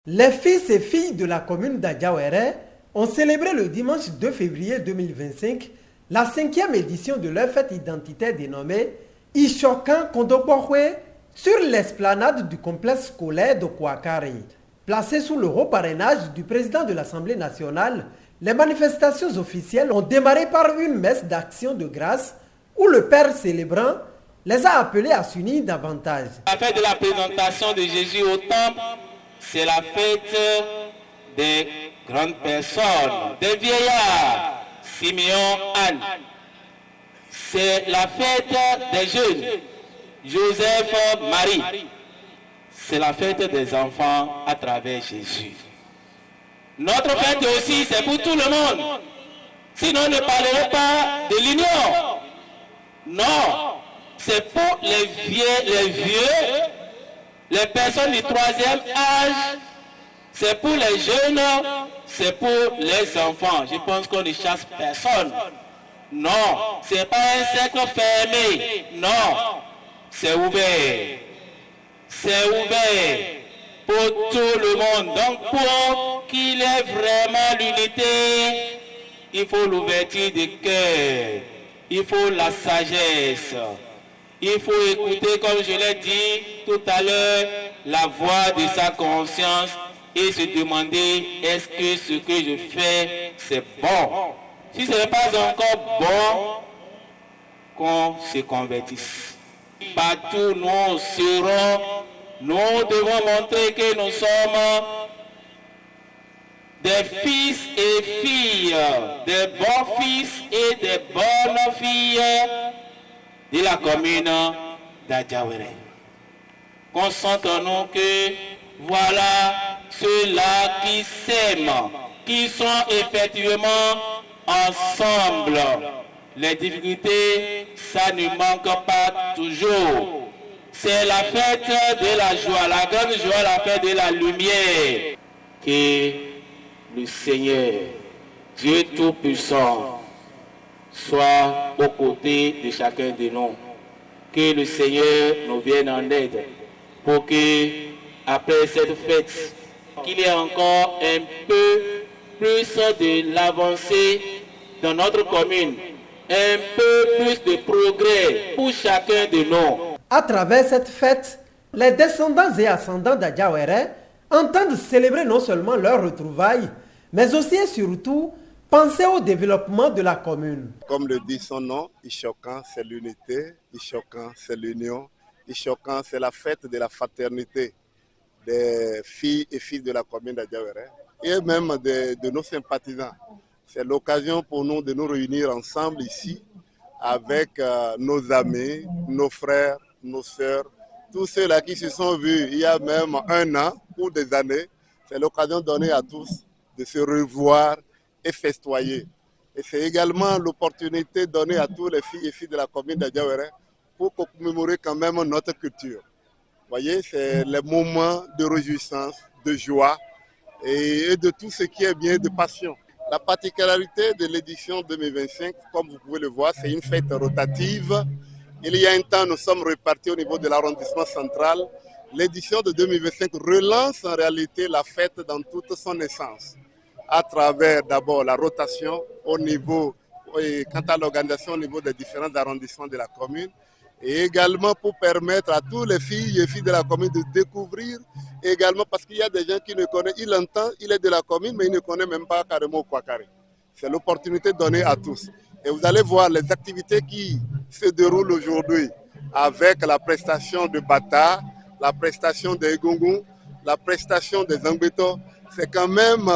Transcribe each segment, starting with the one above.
Les fils et filles de la commune d'Adjaouéré ont célébré le dimanche 2 février 2025 la 5e édition de leur fête identitaire dénommée Ishokan Kondokbohwe sur l'esplanade du complexe scolaire de Kouakari. Placées sous le haut parrainage du président de l'Assemblée nationale, les manifestations officielles ont démarré par une messe d'action de grâce où le père célébrant les a appelés à s'unir davantage. La fête de la présentation de Jésus au temple, c'est la fête des grandes personnes, des vieillards, Simeon, Anne. C'est la fête des jeunes, Joseph, Marie. C'est la fête des enfants à travers Jésus. Notre fête aussi, c'est pour tout le monde. Sinon, on ne parlerait pas de l'union. Non, c'est pour les vieux, les personnes du troisième âge, c'est pour les jeunes, c'est pour les enfants. Je pense qu'on ne chasse personne. Non, ce n'est pas un cercle fermé. Non, c'est ouvert. C'est ouvert pour tout le monde. Donc pour qu'il y ait vraiment l'unité, il faut l'ouverture du cœur. Il faut la sagesse. Il faut écouter, comme je l'ai dit tout à l'heure, la voix de sa conscience et se demander est-ce que ce que je fais, c'est bon. Si ce n'est pas encore bon, qu'on se convertisse. Partout nous serons, nous devons montrer que nous sommes des fils et filles, des bons fils et des bonnes filles de la commune d'Adjaouéré. Concentrons-nous que voilà ceux-là qui s'aiment, qui sont effectivement ensemble. Les difficultés, ça ne manque pas toujours. C'est la fête de la joie, la grande joie, la fête de la lumière. Que le Seigneur, Dieu Tout-Puissant, soit aux côtés de chacun de nous. Que le Seigneur nous vienne en aide pour que, après cette fête, qu'il y ait encore un peu plus de l'avancée dans notre commune, un peu plus de progrès pour chacun de nous. À travers cette fête, les descendants et ascendants d'Adjaouéré entendent célébrer non seulement leurs retrouvailles, mais aussi et surtout penser au développement de la commune. Comme le dit son nom, Ishokan, c'est l'unité, Ishokan, c'est l'union, Ishokan, c'est la fête de la fraternité des filles et fils de la commune d'Adjaouéré et même de nos sympathisants. C'est l'occasion pour nous de nous réunir ensemble ici avec nos amis, nos frères, nos sœurs, tous ceux-là qui se sont vus il y a même un an ou des années. C'est l'occasion donnée à tous de se revoir et festoyer. Et c'est également l'opportunité donnée à tous les filles et filles de la commune d'Adjaouéré pour commémorer quand même notre culture. Vous voyez, c'est les moments de réjouissance, de joie et de tout ce qui est bien, de passion. La particularité de l'édition 2025, comme vous pouvez le voir, c'est une fête rotative. Il y a un temps, nous sommes repartis au niveau de l'arrondissement central. L'édition de 2025 relance en réalité la fête dans toute son essence, à travers d'abord la rotation au niveau, et quant à l'organisation au niveau des différents arrondissements de la commune, et également pour permettre à tous les filles et filles de la commune de découvrir, également parce qu'il y a des gens qui ne connaissent, il entend, il est de la commune, mais il ne connaît même pas carrément Kouakari. C'est l'opportunité donnée à tous. Et vous allez voir les activités qui se déroulent aujourd'hui avec la prestation de Bata, la prestation des Gungun, la prestation des Angbeto. C'est quand même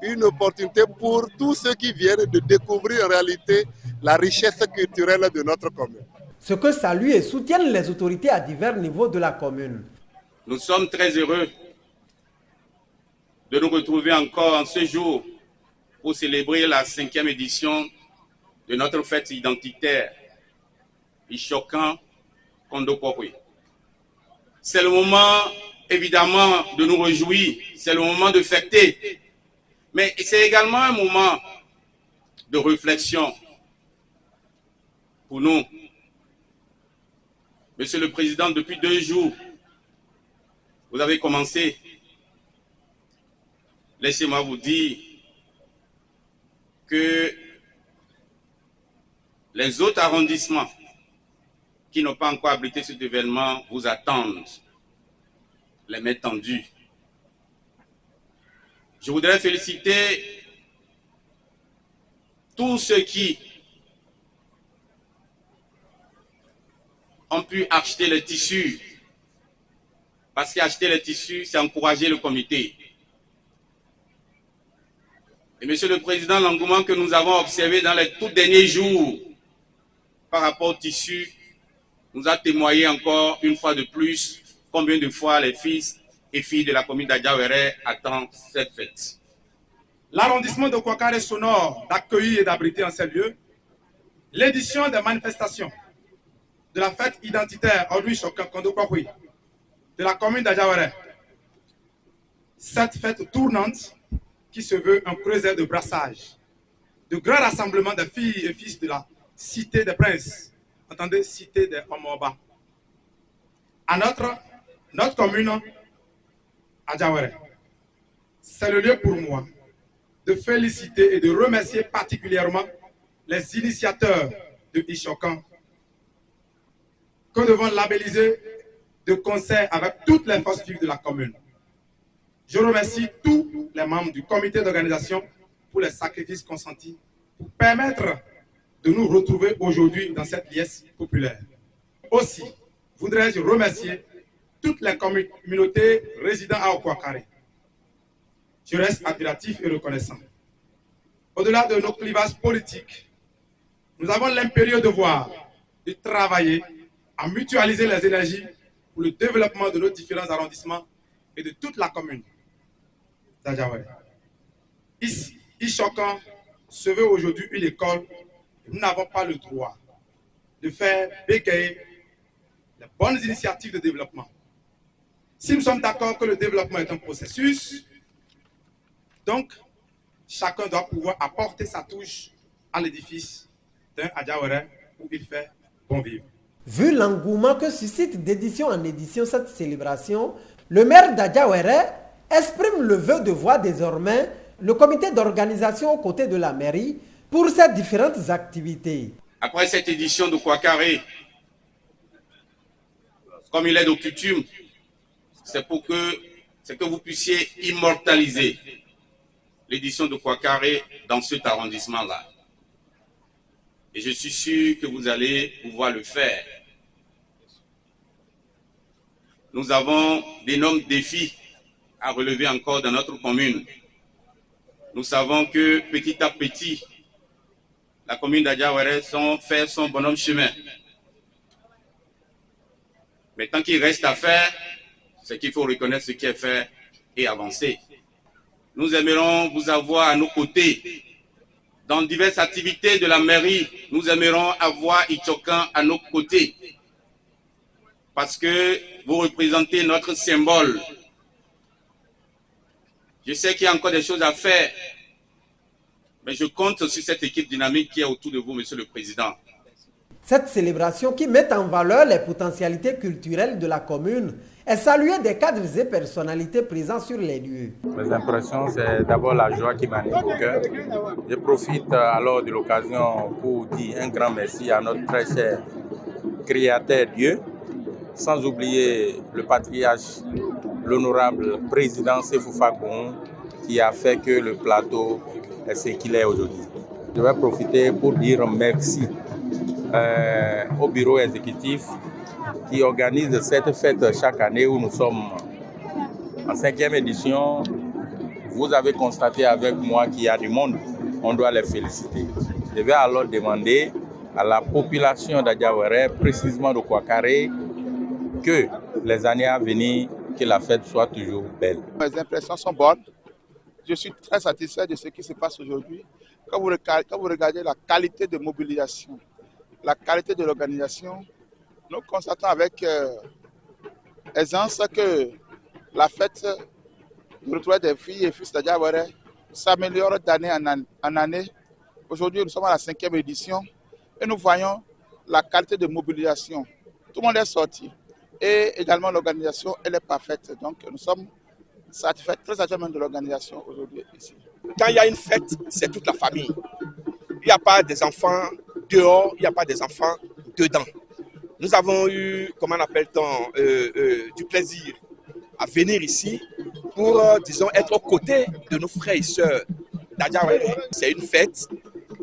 une opportunité pour tous ceux qui viennent de découvrir en réalité la richesse culturelle de notre commune. Ce que saluent et soutiennent les autorités à divers niveaux de la commune. Nous sommes très heureux de nous retrouver encore en ce jour pour célébrer la 5e édition de notre fête identitaire, Ishokan Kondokbohwe. C'est le moment, évidemment, de nous réjouir, c'est le moment de fêter, mais c'est également un moment de réflexion pour nous. Monsieur le Président, depuis 2 jours, vous avez commencé laissez-moi vous dire que les autres arrondissements qui n'ont pas encore abrité cet événement vous attendent, les mains tendues. Je voudrais féliciter tous ceux qui ont pu acheter les tissus, parce qu'acheter les tissus, c'est encourager le comité. Et Monsieur le Président, l'engouement que nous avons observé dans les tout derniers jours par rapport au tissu nous a témoigné encore une fois de plus combien de fois les fils et filles de la commune d'Adjawéré attendent cette fête. L'arrondissement de Kouakare s'honore d'accueillir et d'abriter en ces lieux l'édition des manifestations de la fête identitaire Odou Chokan Kondo Kwakwe de la commune d'Adjawéré. Cette fête tournante qui se veut un creuset de brassage, de grands rassemblements de filles et fils de la cité des princes, entendez, cité des Omoba. À notre commune, Adjawéré, c'est le lieu pour moi de féliciter et de remercier particulièrement les initiateurs de Ishokan que nous devons labelliser de concert avec toutes les forces vives de la commune. Je remercie tous les membres du comité d'organisation pour les sacrifices consentis pour permettre de nous retrouver aujourd'hui dans cette liesse populaire. Aussi, voudrais-je remercier toutes les communautés résidant à Kouakare. Je reste admiratif et reconnaissant. Au-delà de nos clivages politiques, nous avons l'impérieux devoir de travailler à mutualiser les énergies pour le développement de nos différents arrondissements et de toute la commune d'Adjawéré. Ishokan se veut aujourd'hui une école et nous n'avons pas le droit de faire bégayer les bonnes initiatives de développement. Si nous sommes d'accord que le développement est un processus, donc chacun doit pouvoir apporter sa touche à l'édifice d'un Adjawéré où il fait bon vivre. Vu l'engouement que suscite d'édition en édition cette célébration, le maire d'Adjawéré exprime le vœu de voir désormais le comité d'organisation aux côtés de la mairie pour ces différentes activités. Après cette édition de Kouakare, comme il est de coutume, c'est que vous puissiez immortaliser l'édition de Kouakare dans cet arrondissement-là. Et je suis sûr que vous allez pouvoir le faire. Nous avons d'énormes défis à relever encore dans notre commune. Nous savons que petit à petit, la commune d'Adjawéré fait son bonhomme chemin. Mais tant qu'il reste à faire, c'est qu'il faut reconnaître ce qui est fait et avancer. Nous aimerons vous avoir à nos côtés dans diverses activités de la mairie. Nous aimerons avoir Ishokan à nos côtés parce que vous représentez notre symbole. Je sais qu'il y a encore des choses à faire, mais je compte sur cette équipe dynamique qui est autour de vous, Monsieur le Président. Cette célébration qui met en valeur les potentialités culturelles de la commune est saluée des cadres et personnalités présents sur les lieux. Mes impressions, c'est d'abord la joie qui m'anime au cœur. Je profite alors de l'occasion pour dire un grand merci à notre très cher Créateur Dieu, sans oublier le patriarche, l'honorable président Séfou Fakoun, qui a fait que le plateau est ce qu'il est aujourd'hui. Je vais profiter pour dire merci au bureau exécutif qui organise cette fête chaque année où nous sommes en 5e édition. Vous avez constaté avec moi qu'il y a du monde, on doit les féliciter. Je vais alors demander à la population d'Adjawéré, précisément de Kouakare, que les années à venir, que la fête soit toujours belle. Mes impressions sont bonnes. Je suis très satisfait de ce qui se passe aujourd'hui. Quand vous regardez la qualité de mobilisation, la qualité de l'organisation, nous constatons avec aisance que la fête de retrouver des filles et fils d'Adjawéré s'améliore d'année en année. Aujourd'hui, nous sommes à la 5e édition et nous voyons la qualité de mobilisation. Tout le monde est sorti et également l'organisation, elle est parfaite. Donc nous sommes très satisfait de l'organisation aujourd'hui ici. Quand il y a une fête, c'est toute la famille. Il n'y a pas des enfants dehors, il n'y a pas des enfants dedans. Nous avons eu, comment on appelle-t-on, du plaisir à venir ici pour, disons, être aux côtés de nos frères et sœurs d'Adjawere. C'est une fête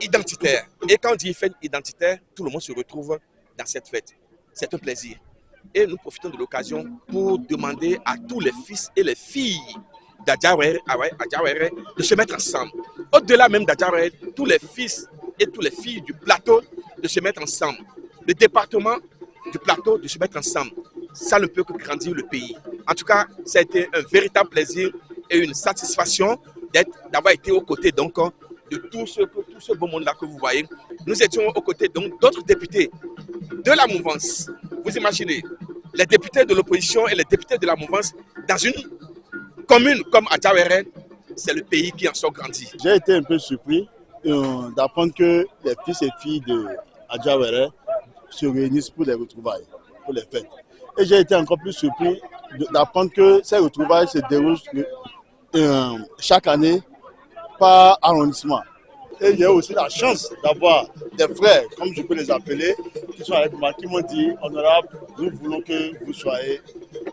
identitaire. Et quand on dit fête identitaire, tout le monde se retrouve dans cette fête. C'est un plaisir. Et nous profitons de l'occasion pour demander à tous les fils et les filles d'Adjawere de se mettre ensemble. Au-delà même d'Adjawere, tous les fils et toutes les filles du plateau de se mettre ensemble. Le département du plateau de se mettre ensemble. Ça ne peut que grandir le pays. En tout cas, ça a été un véritable plaisir et une satisfaction d'avoir été aux côtés donc, de tout ce beau monde-là que vous voyez. Nous étions aux côtés donc d'autres députés de la mouvance. Vous imaginez, les députés de l'opposition et les députés de la mouvance dans une commune comme Adjawere, c'est le pays qui en sort grandi. J'ai été un peu surpris d'apprendre que les fils et filles de Adjawere se réunissent pour les retrouvailles, pour les fêtes. Et j'ai été encore plus surpris d'apprendre que ces retrouvailles se déroulent chaque année par arrondissement. Et j'ai aussi la chance d'avoir des frères, comme je peux les appeler, qui sont avec moi, qui m'ont dit, honorable, nous voulons que vous soyez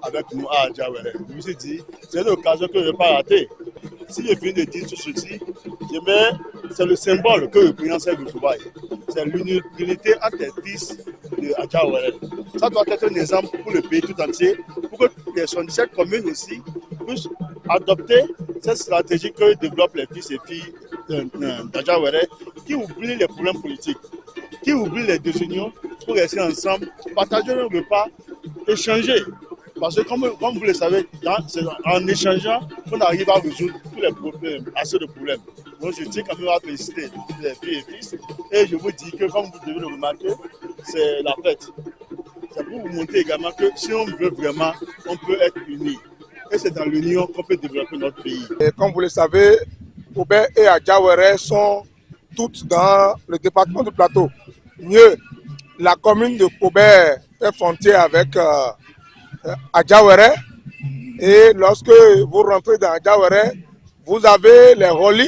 avec nous à Adjawere. Je me suis dit, c'est une occasion que je ne vais pas rater. Si je finis de dire tout ceci, c'est le symbole que représente ces retrouvailles. C'est l'unité entre les fils de Adjawere. Ça doit être un exemple pour le pays tout entier, pour que les 77 communes aussi puissent adopter cette stratégie que développent les fils et filles d'Adjawere, qui oublient les problèmes politiques, qui oublient les désunions pour rester ensemble, partager un repas, échanger. Parce que comme vous le savez, c'est en échangeant qu'on arrive à résoudre tous les problèmes, assez de problèmes. Donc je tiens quand même à féliciter les filles et fils. Et je vous dis que, comme vous devez le remarquer, c'est la fête. C'est pour vous montrer également que si on veut vraiment, on peut être unis. Et c'est dans l'union qu'on peut développer notre pays. Et comme vous le savez, Poubert et Adjawere sont toutes dans le département du Plateau. Mieux, la commune de Poubert fait frontière avec Adjawere. Et lorsque vous rentrez dans Adjawere, vous avez les Roli,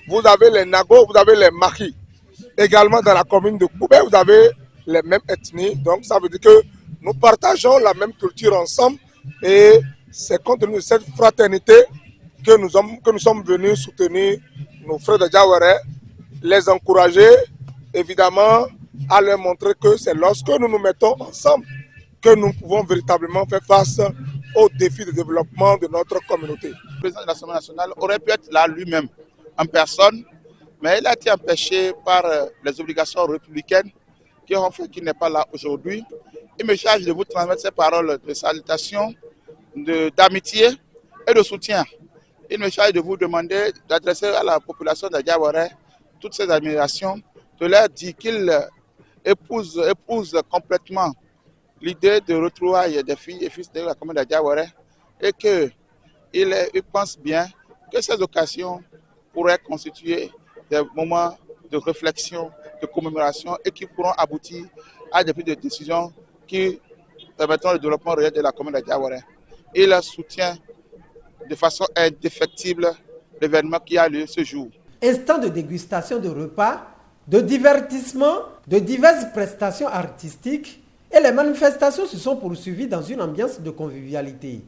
vous avez les Nago, vous avez les Maki. Également dans la commune de Poubert, vous avez les mêmes ethnies. Donc ça veut dire que nous partageons la même culture ensemble. Et c'est compte tenu de cette fraternité que nous sommes venus soutenir nos frères d'Adjawere, les encourager, évidemment, à leur montrer que c'est lorsque nous nous mettons ensemble que nous pouvons véritablement faire face aux défis de développement de notre communauté. Le président de l'Assemblée nationale aurait pu être là lui-même, en personne, mais il a été empêché par les obligations républicaines qui ont fait qu'il n'est pas là aujourd'hui. Il me charge de vous transmettre ces paroles de salutation, d'amitié et de soutien. Il me charge de vous demander d'adresser à la population d'Adjawere toutes ces admirations, de leur dire qu'il épouse complètement l'idée de retrouvailles des filles et fils de la commune d'Adjawere et qu'il pense bien que ces occasions pourraient constituer des moments de réflexion, de commémoration et qui pourront aboutir à des prises de décision qui permettront le développement réel de la commune d'Adjawere. Il soutient de façon indéfectible l'événement qui a lieu ce jour. Instant de dégustation de repas, de divertissement, de diverses prestations artistiques et les manifestations se sont poursuivies dans une ambiance de convivialité.